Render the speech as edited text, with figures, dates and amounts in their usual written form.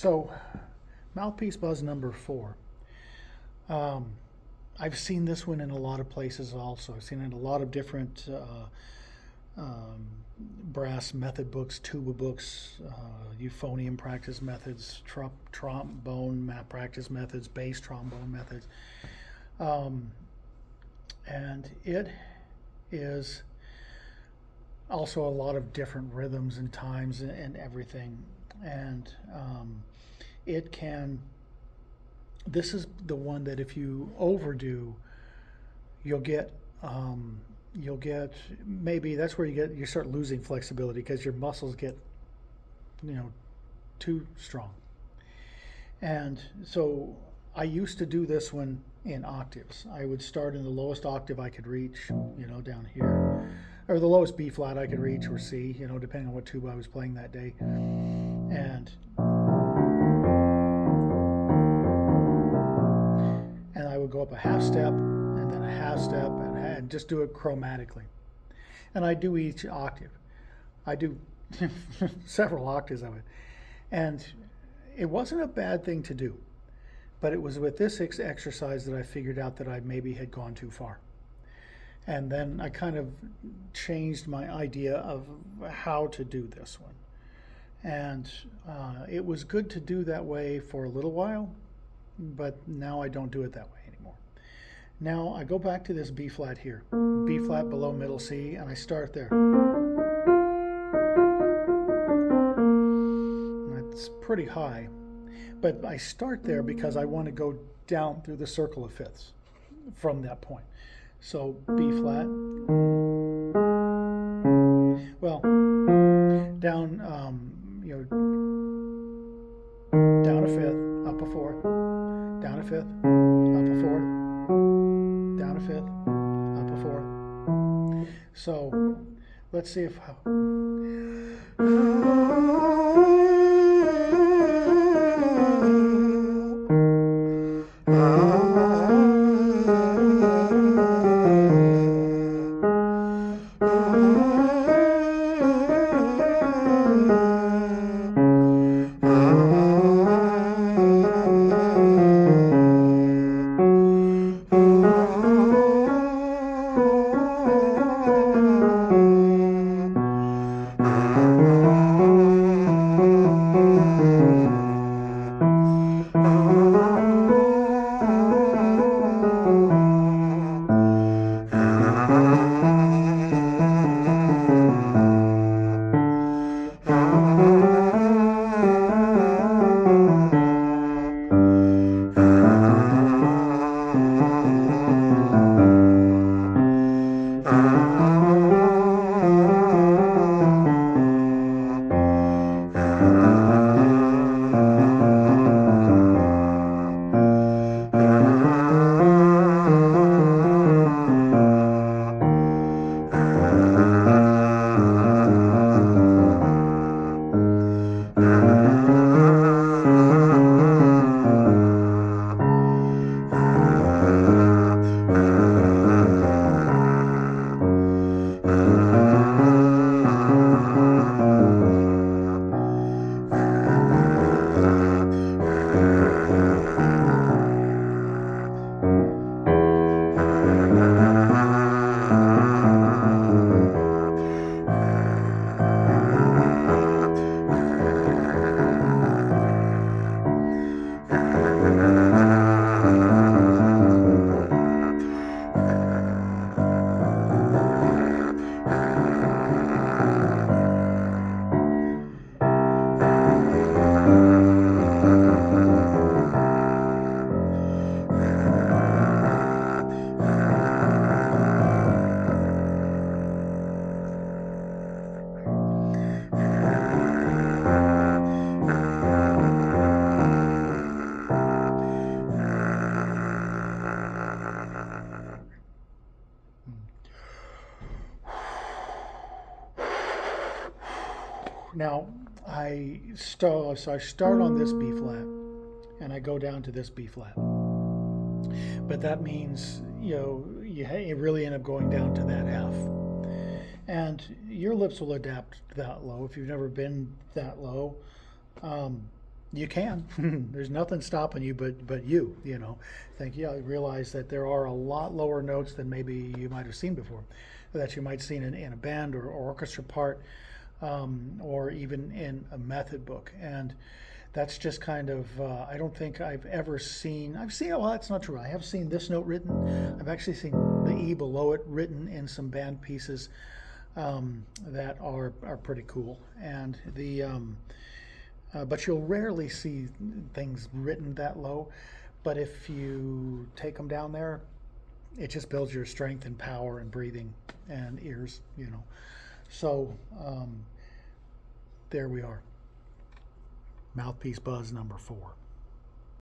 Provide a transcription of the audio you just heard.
So, Mouthpiece Buzz number 4. I've seen this one in a lot of places also. I've seen it in a lot of different brass method books, tuba books, euphonium practice methods, trombone practice methods, bass trombone methods. And it is also a lot of different rhythms and times and everything. And it can, this is the one that if you overdo, you'll get maybe that's where you start losing flexibility because your muscles get too strong. And so I used to do this one in octaves. I would start in the lowest octave I could reach, down here, or the lowest B flat I could reach, or C, depending on what tuba I was playing that day. And I would go up a half step and then a half step and just do it chromatically. And I do each octave. I do several octaves of it. And it wasn't a bad thing to do. But it was with this exercise that I figured out that I maybe had gone too far. And then I kind of changed my idea of how to do this one. And it was good to do that way for a little while, but now I don't do it that way anymore. Now I go back to this B flat here, B flat below middle C, and I start there. It's pretty high. But I start there because I want to go down through the circle of fifths from that point. So B flat, well, down, down a fifth, up a fourth, down a fifth, up a fourth, down a fifth, up a fourth. So let's see if now I start on this B flat and I go down to this B flat. But that means, you really end up going down to that F. And your lips will adapt that low if you've never been that low. You can. There's nothing stopping you but you, Think, yeah, realize that there are a lot lower notes than maybe you might have seen before, that you might have seen in a band or orchestra part, or even in a method book. And that's just kind of, I don't think I've seen, well, that's not true. I have seen this note written. I've actually seen the E below it written in some band pieces that are pretty cool. And but you'll rarely see things written that low. But if you take them down there, it just builds your strength and power and breathing and ears. So there we are. Mouthpiece Buzz number 4.